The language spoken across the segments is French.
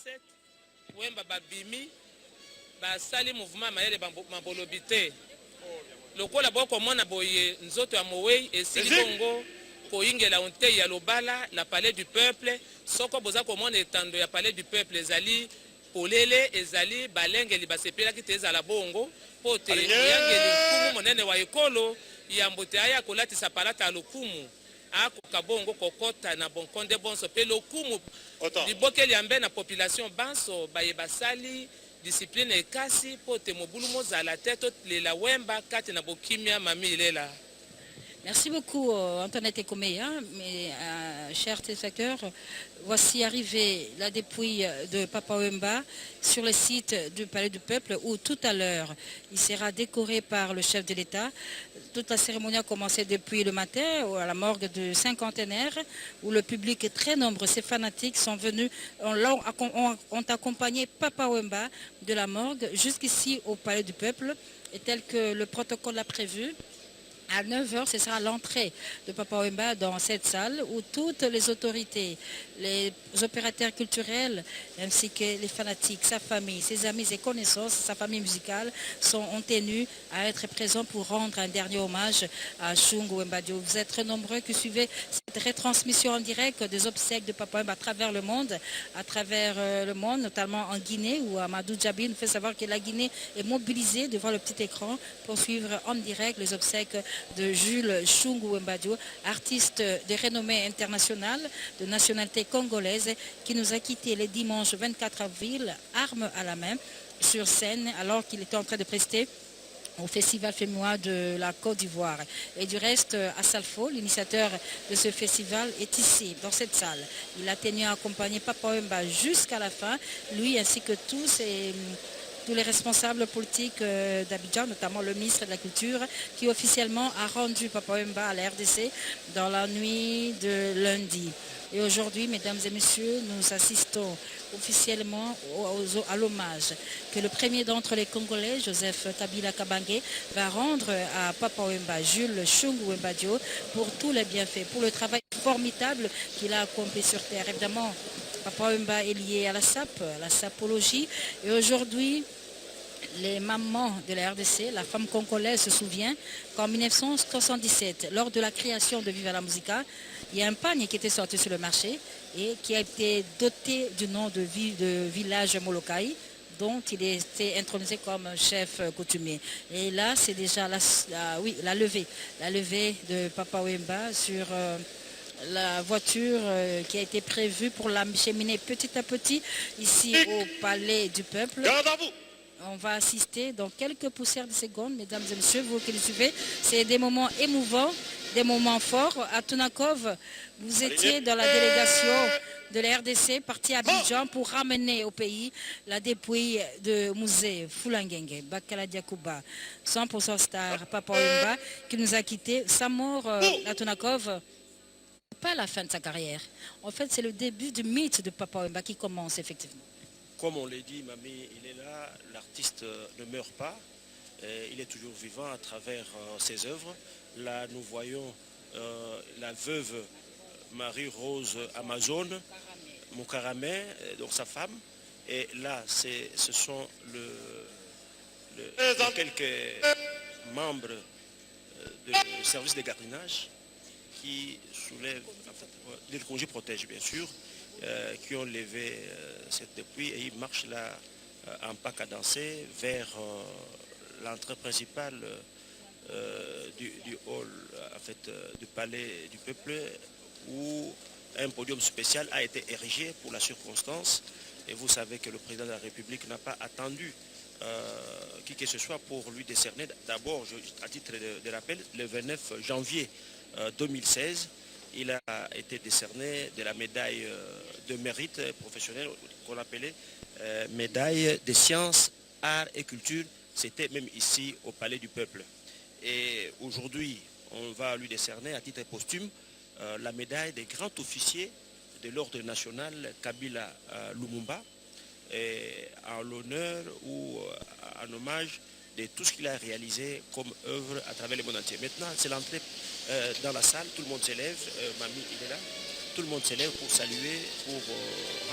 2017 Wemba babimi basali mouvement mayele mabolobi te lokola bokomona boye nzoto ya mowei esili bongo koyingela onte ya lobala la palais du peuple soko boza komona etando ya palais du peuple ezali polele ezali balengeli basepelaki te ezala bongo po te oyangeli nkumu monene wa ekolo ya mbote aya kolatisa palata ya lokumu akoka bongo kokota na bonkonde bonso mpe lokumu libokeli ya mbe na population banso baye basali discipline ekasi po te mobulu mozala te tolela wemba kati na bokimia mami ilela. Merci beaucoup Antoinette Ekomeya, mes chers téléspectateurs. Voici arrivé la dépouille de Papa Wemba sur le site du Palais du Peuple où tout à l'heure il sera décoré par le chef de l'État. Toute la cérémonie a commencé depuis le matin à la morgue du cinquantenaire où le public est très nombreux. Ces fanatiques sont venus, ont accompagné Papa Wemba de la morgue jusqu'ici au Palais du Peuple et tel que le protocole l'a prévu. À 9h, ce sera l'entrée de Papa Wemba dans cette salle où toutes les autorités, les opérateurs culturels ainsi que les fanatiques, sa famille, ses amis et connaissances, sa famille musicale ont tenus à être présents pour rendre un dernier hommage à Shungu Wemba Dio. Vous êtes très nombreux qui suivez cette retransmission en direct des obsèques de Papa Wemba à travers le monde, notamment en Guinée où Amadou Djabi nous fait savoir que la Guinée est mobilisée devant le petit écran pour suivre en direct les obsèques de Jules Shungu Wemba Dio, artiste de renommée internationale, de nationalité congolaise, qui nous a quittés le dimanche 24 avril, arme à la main, sur scène, alors qu'il était en train de prester au Festival féminois de la Côte d'Ivoire. Et du reste, Asalfo, l'initiateur de ce festival, est ici, dans cette salle. Il a tenu à accompagner Papa Wemba jusqu'à la fin, lui ainsi que tous les responsables politiques d'Abidjan, notamment le ministre de la Culture, qui officiellement a rendu Papa Wemba à la RDC dans la nuit de lundi. Et aujourd'hui, mesdames et messieurs, nous assistons officiellement à l'hommage que le premier d'entre les Congolais, Joseph Kabila Kabange, va rendre à Papa Wemba, Jules Shungu Wemba Dio, pour tous les bienfaits, pour le travail formidable qu'il a accompli sur terre. Évidemment, Papa Wemba est lié à la SAP, à la sapologie, et aujourd'hui, les mamans de la RDC, la femme congolaise se souvient qu'en 1977, lors de la création de Viva la Musica, il y a un panier qui était sorti sur le marché et qui a été doté du nom de village Molokai, dont il était intronisé comme chef coutumier. Et là, c'est déjà la levée de Papa Wemba sur la voiture qui a été prévue pour l'acheminer petit à petit ici au Palais du Peuple. On va assister dans quelques poussières de secondes, mesdames et messieurs, vous qui le suivez. C'est des moments émouvants, des moments forts. À Tunakov, vous étiez dans la délégation de la RDC, partie à Abidjan pour ramener au pays la dépouille de Musée Fulangenge, Bakala Diakouba, 100% star, Papa Wemba, qui nous a quittés. Sa mort à Tunakov, pas la fin de sa carrière. En fait, c'est le début du mythe de Papa Wemba qui commence effectivement. Comme on l'a dit, Mamie, il est là, l'artiste ne meurt pas, il est toujours vivant à travers ses œuvres. Là, nous voyons la veuve Marie-Rose Amazone, Moukaramé, donc sa femme. Et là, ce sont quelques membres du service de gardiennage qui soulèvent, les congés protègent bien sûr, qui ont levé cette dépouille et ils marchent là en pas cadencé vers l'entrée principale du hall, en fait, du palais du peuple où un podium spécial a été érigé pour la circonstance. Et vous savez que le président de la République n'a pas attendu qui que ce soit pour lui décerner. D'abord, à titre de rappel, le 29 janvier 2016, il a été décerné de la médaille de mérite professionnel qu'on appelait médaille des sciences, arts et culture. C'était même ici au Palais du Peuple. Et aujourd'hui, on va lui décerner à titre posthume la médaille des grands officiers de l'ordre national Kabila Lumumba, en l'honneur ou en hommage de tout ce qu'il a réalisé comme œuvre à travers le monde entier. Maintenant, c'est l'entrée dans la salle, tout le monde s'élève, Mamie il est là, tout le monde s'élève pour saluer, pour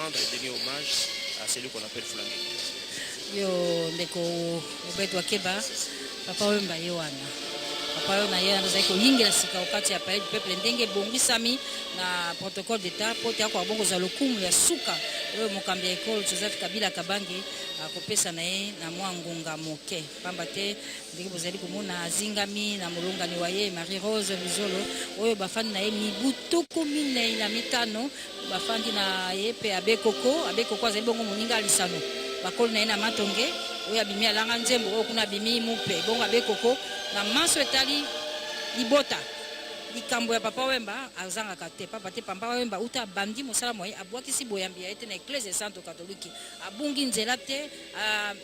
rendre et donner hommage à celui qu'on appelle Flangue. Yo ndeko Obeto Akeba papa Wemba Yohana papa yo na ye azali koyingela sika okati ya palais du peuple ndenge ebongisami na protocole d'état po te akoka bokozwa lokumu ya suka oyo mokambi ya ekole Joseph Kabila Kabange akopesa na ye na mwa ngonga moke pamba te ndenge bozali komona azingami na molongani wa ye Marie Rose Luzolo oyo bafandi na ye mibu tuku minei na mitano bafandi na ye mpe abekoko azali bongo moninga alisano bakoli na ye na matonge oyo abimi alanga nzembo oyo kuna abimi mupe bongo abekoko na maso etali libota likambo ya papa Wemba azangaka te papa te papa Wemba uta abandi mosala moye abwakisi boyambi ya ete na eklese santo katoliki abungi nzela te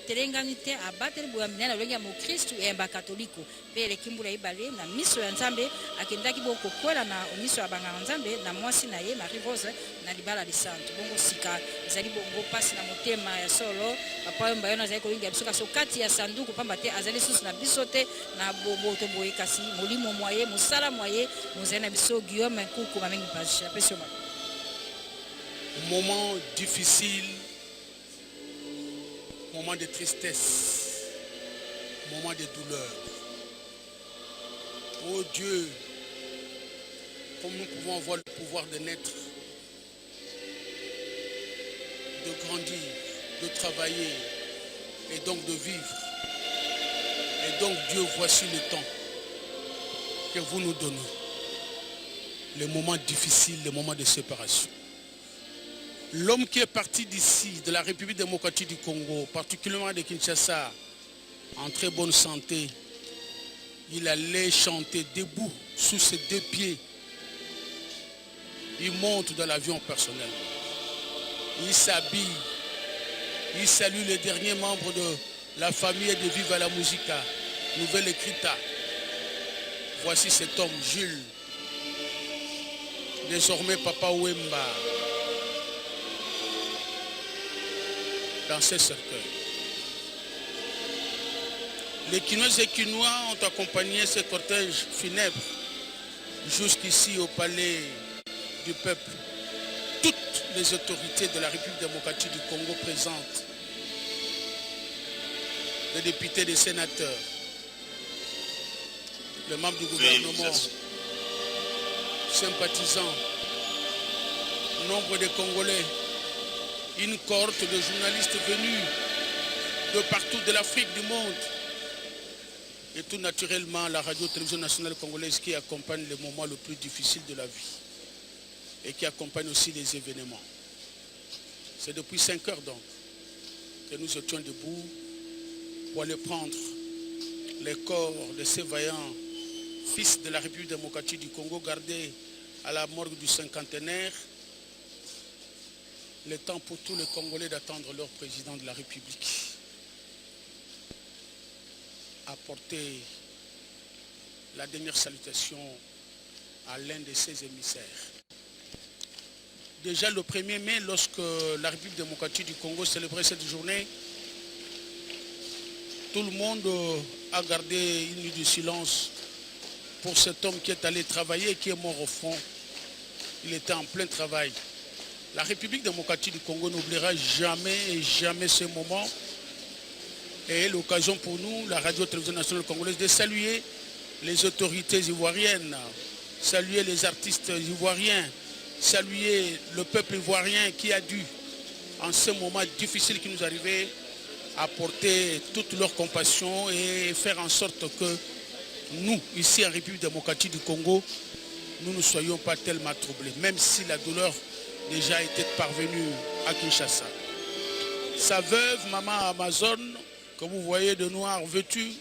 telengani te abateli boyambi na lolenge ya mokristu eyamba katoliko mpe elekimbula ibale na miso ya nzambe akendaki bokokwela na miso ya banganga nzambe na mwasi na ye Marie Rose na libala de santo bongo sika ezali bongo pasi na motema ya solo papa Wemba yo azali kolinga biso kasi kati ya sanduku pamba te azali susu na biso te na boboto boye kasi molimo moye mosala moye Moment difficile, moment de tristesse, moment de douleur. Oh Dieu, comme nous pouvons avoir le pouvoir de naître, de grandir, de travailler et donc de vivre. Et donc Dieu, voici le temps que vous nous donnez. Les moments difficiles, les moments de séparation. L'homme qui est parti d'ici, de la République démocratique du Congo, particulièrement de Kinshasa, en très bonne santé, il allait chanter debout sous ses deux pieds. Il monte dans l'avion personnel. Il s'habille. Il salue les derniers membres de la famille de Viva la Musica, Nouvelle Écrita. Voici cet homme, Jules, désormais Papa Wemba, dans ses cercueils. Les Quinoises et Quinois ont accompagné ce cortège funèbre jusqu'ici au palais du peuple. Toutes les autorités de la République démocratique du Congo présentes, les députés, les sénateurs, les membres du gouvernement, sympathisants, nombre de Congolais, une cohorte de journalistes venus de partout de l'Afrique, du monde, et tout naturellement la radio-télévision nationale congolaise qui accompagne les moments les plus difficiles de la vie et qui accompagne aussi les événements. C'est depuis 5 heures donc que nous étions debout pour aller prendre les corps de ces vaillants fils de la République démocratique du Congo gardés à la morgue du cinquantenaire. Le temps pour tous les Congolais d'attendre leur président de la République. Apporter la dernière salutation à l'un de ses émissaires. Déjà le 1er mai, lorsque la République démocratique du Congo célébrait cette journée, tout le monde a gardé une nuit de silence pour cet homme qui est allé travailler et qui est mort au front. Il était en plein travail. La République démocratique du Congo n'oubliera jamais et jamais ce moment. Et l'occasion pour nous, la radio-télévision nationale congolaise, de saluer les autorités ivoiriennes, saluer les artistes ivoiriens, saluer le peuple ivoirien qui a dû, en ce moment difficile qui nous arrivait, apporter toute leur compassion et faire en sorte que nous, ici en République démocratique du Congo, nous ne soyons pas tellement troublés, même si la douleur déjà était parvenue à Kinshasa. Sa veuve, maman Amazon, que vous voyez de noir vêtue,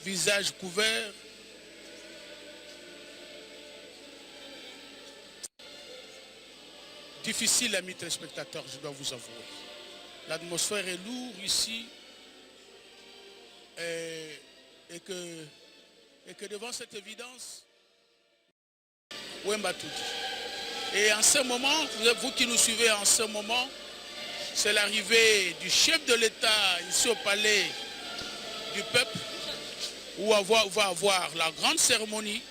visage couvert, difficile, amis téléspectateurs, je dois vous avouer. L'atmosphère est lourde ici et que devant cette évidence, Wemba tout dit. Et en ce moment, vous qui nous suivez en ce moment, c'est l'arrivée du chef de l'État ici au palais du peuple, où on va avoir la grande cérémonie.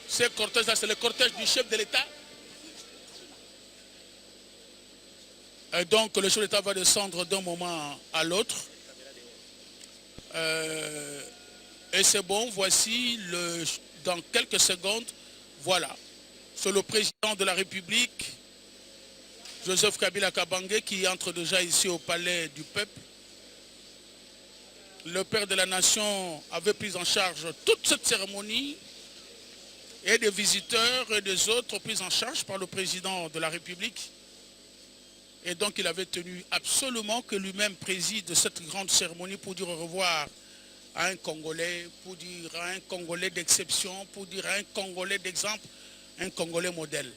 Ce cortège-là, c'est le cortège du chef de l'État. Et donc le chef d'État va descendre d'un moment à l'autre. Et c'est bon, voici, dans quelques secondes, voilà. C'est le président de la République, Joseph Kabila Kabange, qui entre déjà ici au palais du peuple. Le père de la nation avait pris en charge toute cette cérémonie et des visiteurs et des autres pris en charge par le président de la République. Et donc il avait tenu absolument que lui-même préside cette grande cérémonie pour dire au revoir à un Congolais, pour dire à un Congolais d'exception, pour dire à un Congolais d'exemple, un Congolais modèle.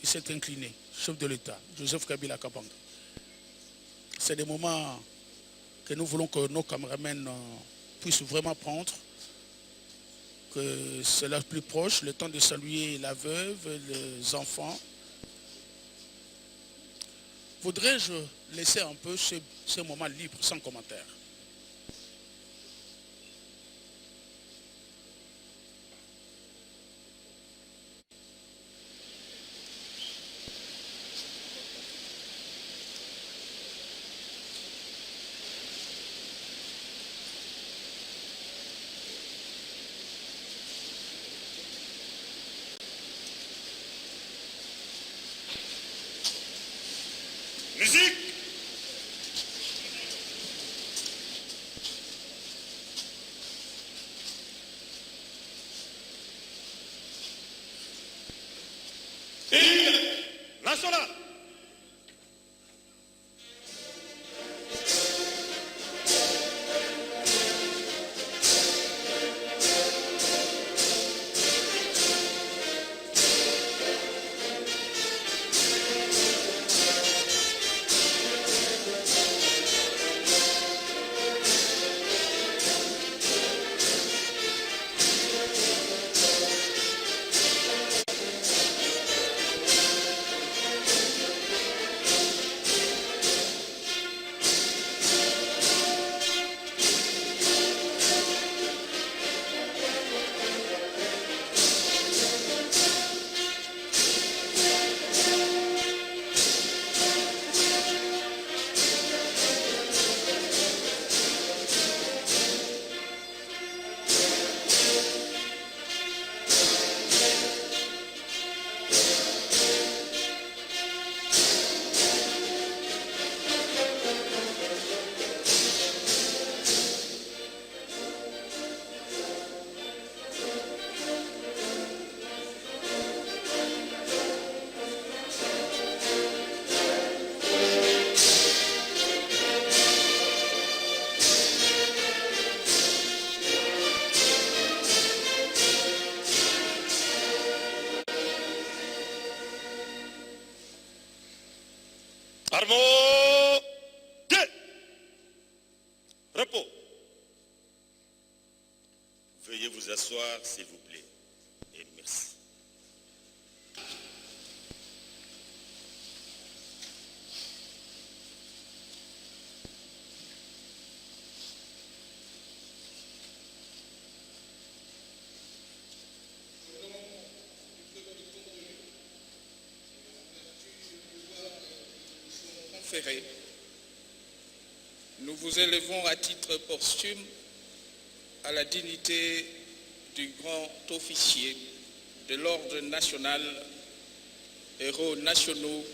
Il s'est incliné, chef de l'État, Joseph Kabila Kabange. C'est des moments que nous voulons que nos caméramens puissent vraiment prendre, que c'est là plus proche, le temps de saluer la veuve, les enfants. Voudrais-je laisser un peu ce moment libre, sans commentaire? Musique! Hymne national! Armo 2. Repos. Veuillez vous asseoir, s'il vous plaît. Et merci. Nous vous élevons à titre posthume à la dignité du grand officier de l'ordre national, héros nationaux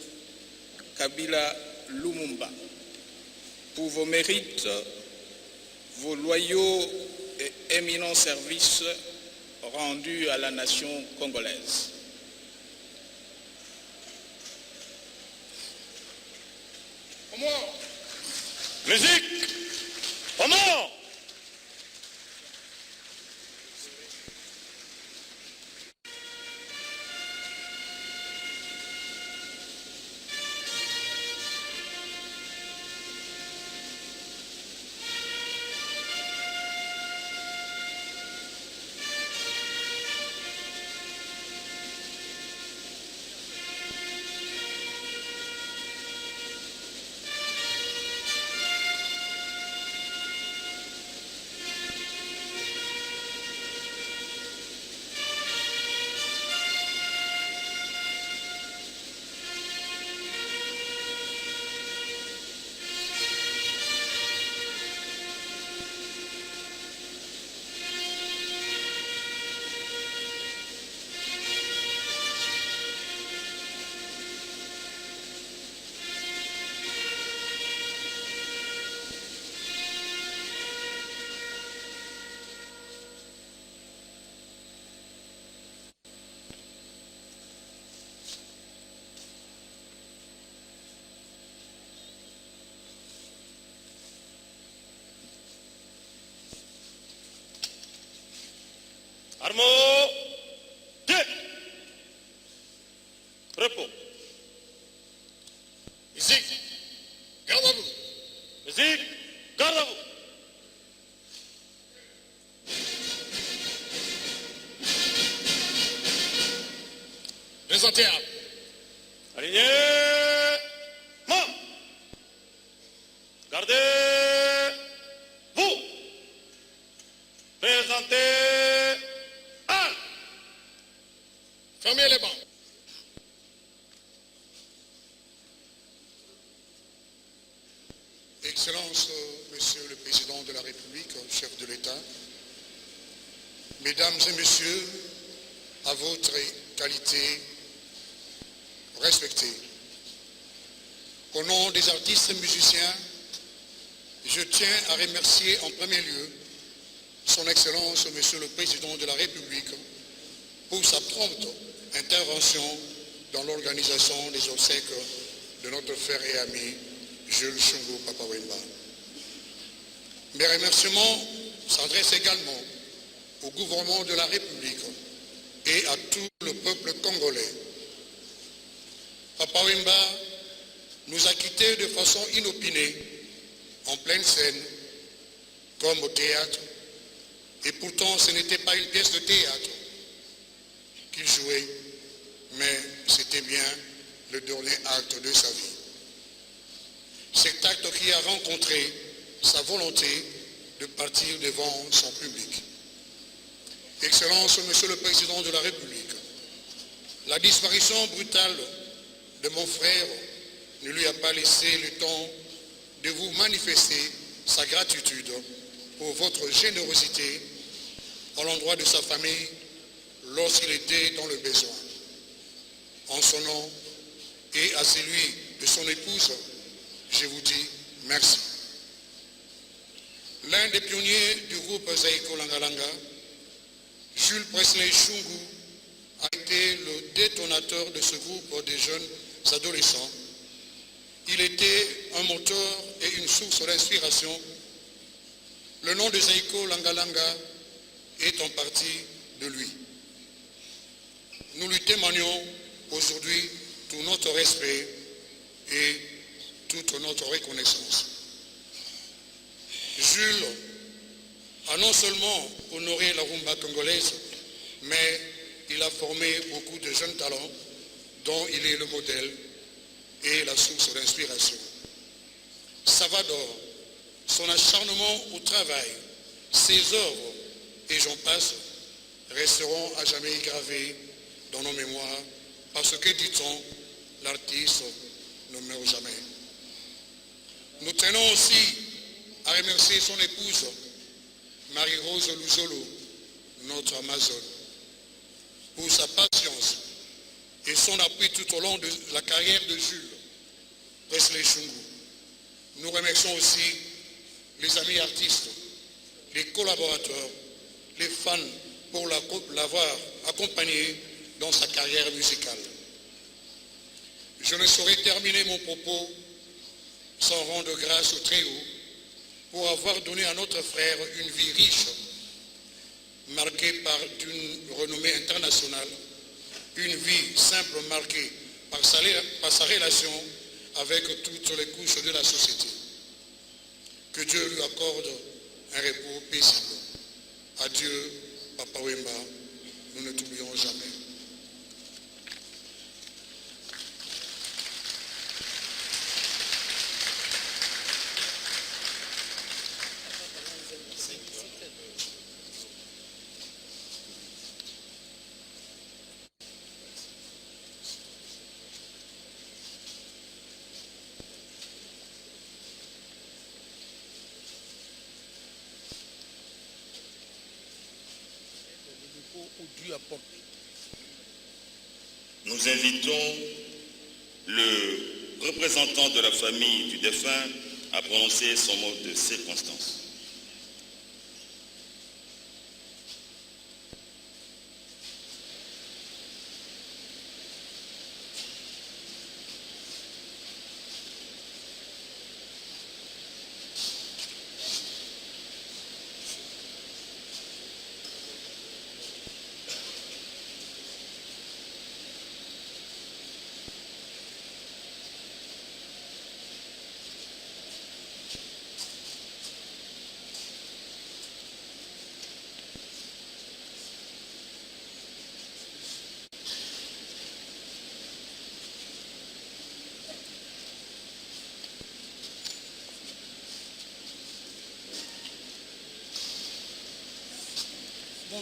Kabila Lumumba, pour vos mérites, vos loyaux et éminents services rendus à la nation congolaise. Musique! Au mort! Musique, garde à vous. Musique, garde à vous. Présentez à Aligné. Main. Gardez. Vous. Présentez. Un. fermez les bancs. Excellence, Monsieur le Président de la République, chef de l'État, Mesdames et Messieurs, à votre qualité respectée. Au nom des artistes et musiciens, je tiens à remercier en premier lieu Son Excellence, Monsieur le Président de la République, pour sa prompte intervention dans l'organisation des obsèques de notre frère et ami Jules Shungu Papa Wemba. Mes remerciements s'adressent également au gouvernement de la République et à tout le peuple congolais. Papa Wemba nous a quittés de façon inopinée, en pleine scène, comme au théâtre, et pourtant ce n'était pas une pièce de théâtre qu'il jouait, mais c'était bien le dernier acte de sa vie. Cet acte qui a rencontré sa volonté de partir devant son public. Excellence, Monsieur le Président de la République, la disparition brutale de mon frère ne lui a pas laissé le temps de vous manifester sa gratitude pour votre générosité à l'endroit de sa famille lorsqu'il était dans le besoin. En son nom et à celui de son épouse, je vous dis merci. L'un des pionniers du groupe Zaïko Langalanga, Jules Presley Shungu, a été le détonateur de ce groupe de jeunes adolescents. Il était un moteur et une source d'inspiration. Le nom de Zaïko Langalanga est en partie de lui. Nous lui témoignons aujourd'hui tout notre respect et toute notre reconnaissance. Jules a non seulement honoré la rumba congolaise, mais il a formé beaucoup de jeunes talents dont il est le modèle et la source d'inspiration. Salvador, son acharnement au travail, ses œuvres, et j'en passe, resteront à jamais gravés dans nos mémoires, parce que, dit-on, l'artiste ne meurt jamais. Nous tenons aussi à remercier son épouse, Marie-Rose Luzolo, notre Amazone, pour sa patience et son appui tout au long de la carrière de Jules Presley Shungu. Nous remercions aussi les amis artistes, les collaborateurs, les fans pour l'avoir accompagné dans sa carrière musicale. Je ne saurais terminer mon propos sans rendre grâce au Très-Haut pour avoir donné à notre frère une vie riche, marquée par une renommée internationale, une vie simple marquée par sa relation avec toutes les couches de la société. Que Dieu lui accorde un repos paisible. Adieu, Papa Wemba, nous ne t'oublions jamais. Nous invitons le représentant de la famille du défunt à prononcer son mot de circonstance.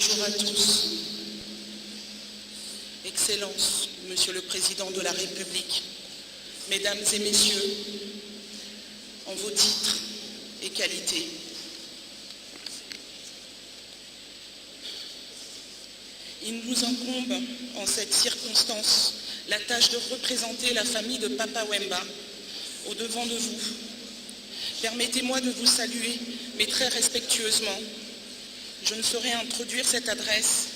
Bonjour à tous. Excellences, Monsieur le Président de la République, Mesdames et Messieurs, en vos titres et qualités, il nous incombe en cette circonstance la tâche de représenter la famille de Papa Wemba au devant de vous. Permettez-moi de vous saluer, mais très respectueusement. Je ne saurais introduire cette adresse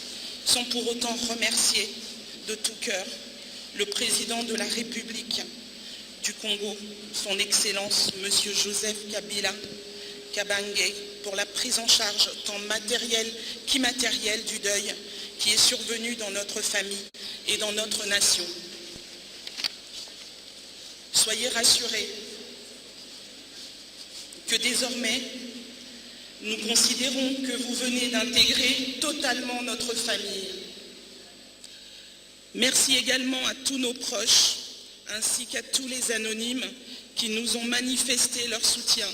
sans pour autant remercier de tout cœur le président de la République du Congo, son Excellence Monsieur Joseph Kabila Kabange, pour la prise en charge tant matérielle qu'immatérielle du deuil qui est survenu dans notre famille et dans notre nation. Soyez rassurés que désormais, nous considérons que vous venez d'intégrer totalement notre famille. Merci également à tous nos proches, ainsi qu'à tous les anonymes qui nous ont manifesté leur soutien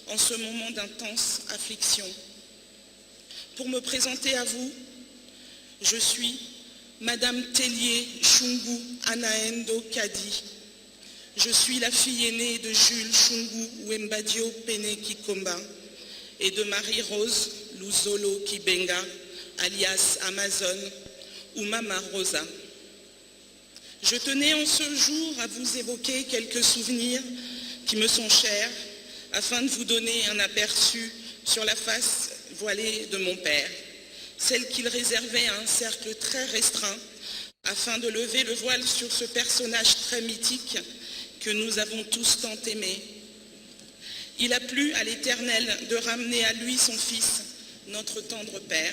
en ce moment d'intense affliction. Pour me présenter à vous, je suis Madame Tellier Chungu Anaendo Kadi. Je suis la fille aînée de Jules Chungu Wembadio Pene Kikomba et de Marie-Rose Luzolo Kibenga, alias Amazon, ou Mama Rosa. Je tenais en ce jour à vous évoquer quelques souvenirs qui me sont chers, afin de vous donner un aperçu sur la face voilée de mon père, celle qu'il réservait à un cercle très restreint, afin de lever le voile sur ce personnage très mythique que nous avons tous tant aimé. Il a plu à l'Éternel de ramener à lui son Fils, notre tendre Père,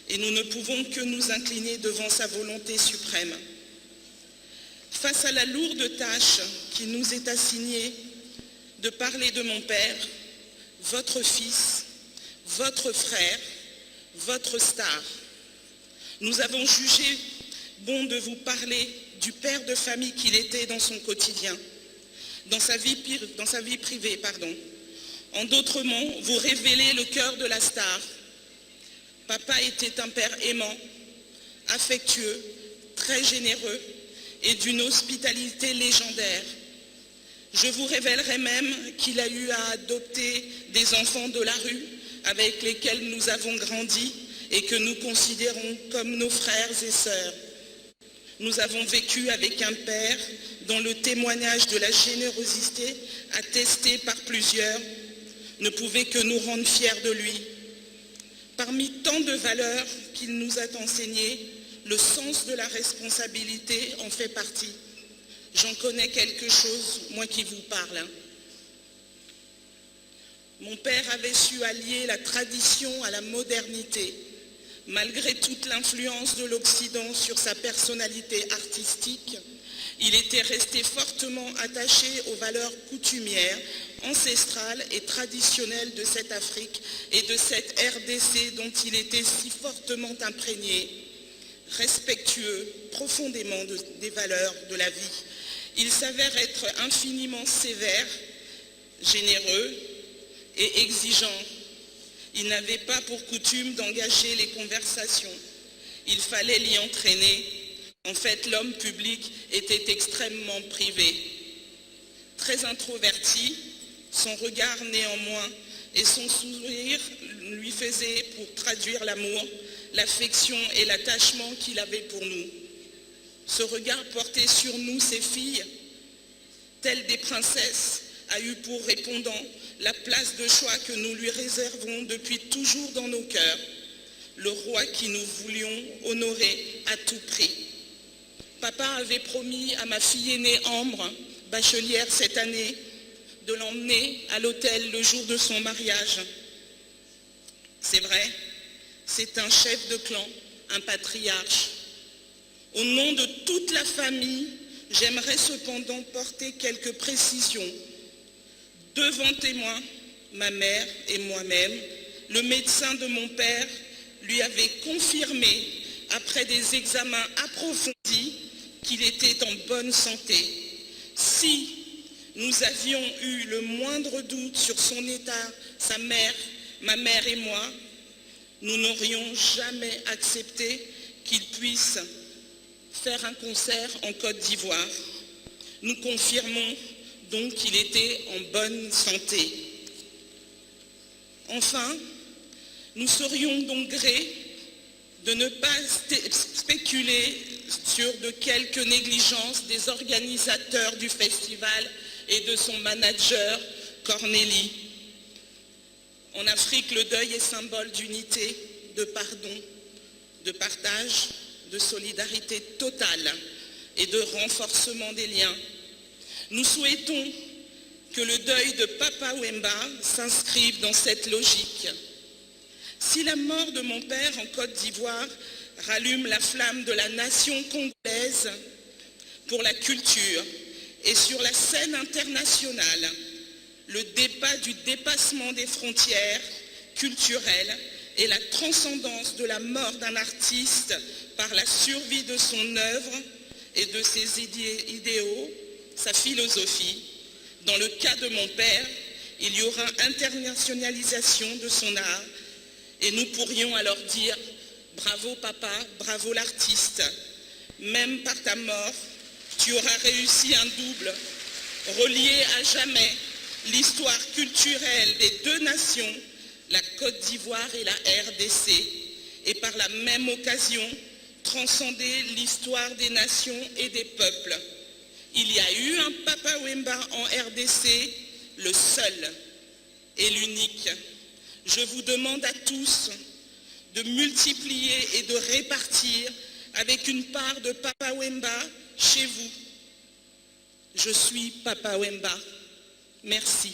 et nous ne pouvons que nous incliner devant sa volonté suprême. Face à la lourde tâche qui nous est assignée de parler de mon Père, votre Fils, votre frère, votre star, nous avons jugé bon de vous parler du père de famille qu'il était dans son quotidien, dans sa vie privée. En d'autres mots, vous révélez le cœur de la star. Papa était un père aimant, affectueux, très généreux et d'une hospitalité légendaire. Je vous révélerai même qu'il a eu à adopter des enfants de la rue avec lesquels nous avons grandi et que nous considérons comme nos frères et sœurs. Nous avons vécu avec un père dont le témoignage de la générosité attesté par plusieurs ne pouvait que nous rendre fiers de lui. Parmi tant de valeurs qu'il nous a enseignées, le sens de la responsabilité en fait partie. J'en connais quelque chose, moi qui vous parle. Mon père avait su allier la tradition à la modernité. Malgré toute l'influence de l'Occident sur sa personnalité artistique, il était resté fortement attaché aux valeurs coutumières, ancestrales et traditionnelles de cette Afrique et de cette RDC dont il était si fortement imprégné, respectueux profondément des valeurs de la vie. Il s'avère être infiniment sévère, généreux et exigeant. Il n'avait pas pour coutume d'engager les conversations. Il fallait l'y entraîner. En fait, l'homme public était extrêmement privé. Très introverti, son regard néanmoins et son sourire lui faisaient pour traduire l'amour, l'affection et l'attachement qu'il avait pour nous. Ce regard porté sur nous, ses filles, telles des princesses, a eu pour répondant la place de choix que nous lui réservons depuis toujours dans nos cœurs, le roi qui nous voulions honorer à tout prix. Papa avait promis à ma fille aînée Ambre, bachelière cette année, de l'emmener à l'hôtel le jour de son mariage. C'est vrai, c'est un chef de clan, un patriarche. Au nom de toute la famille, j'aimerais cependant porter quelques précisions. Devant témoins, ma mère et moi-même, le médecin de mon père lui avait confirmé, après des examens approfondis, qu'il était en bonne santé. Si nous avions eu le moindre doute sur son état, sa mère, ma mère et moi, nous n'aurions jamais accepté qu'il puisse faire un concert en Côte d'Ivoire. Nous confirmons donc qu'il était en bonne santé. Enfin, nous serions donc grés de ne pas spéculer sur de quelques négligences des organisateurs du festival et de son manager, Cornélie. En Afrique, le deuil est symbole d'unité, de pardon, de partage, de solidarité totale et de renforcement des liens. Nous souhaitons que le deuil de Papa Wemba s'inscrive dans cette logique. Si la mort de mon père en Côte d'Ivoire rallume la flamme de la nation congolaise pour la culture et sur la scène internationale, le débat du dépassement des frontières culturelles et la transcendance de la mort d'un artiste par la survie de son œuvre et de ses idéaux, sa philosophie. Dans le cas de mon père, il y aura internationalisation de son art et nous pourrions alors dire « Bravo papa, bravo l'artiste, même par ta mort, tu auras réussi un double, relié à jamais l'histoire culturelle des deux nations, la Côte d'Ivoire et la RDC, et par la même occasion, transcender l'histoire des nations et des peuples. Il y a eu un Papa Wemba en RDC, le seul et l'unique. Je vous demande à tous de multiplier et de répartir avec une part de Papa Wemba chez vous. Je suis Papa Wemba. Merci.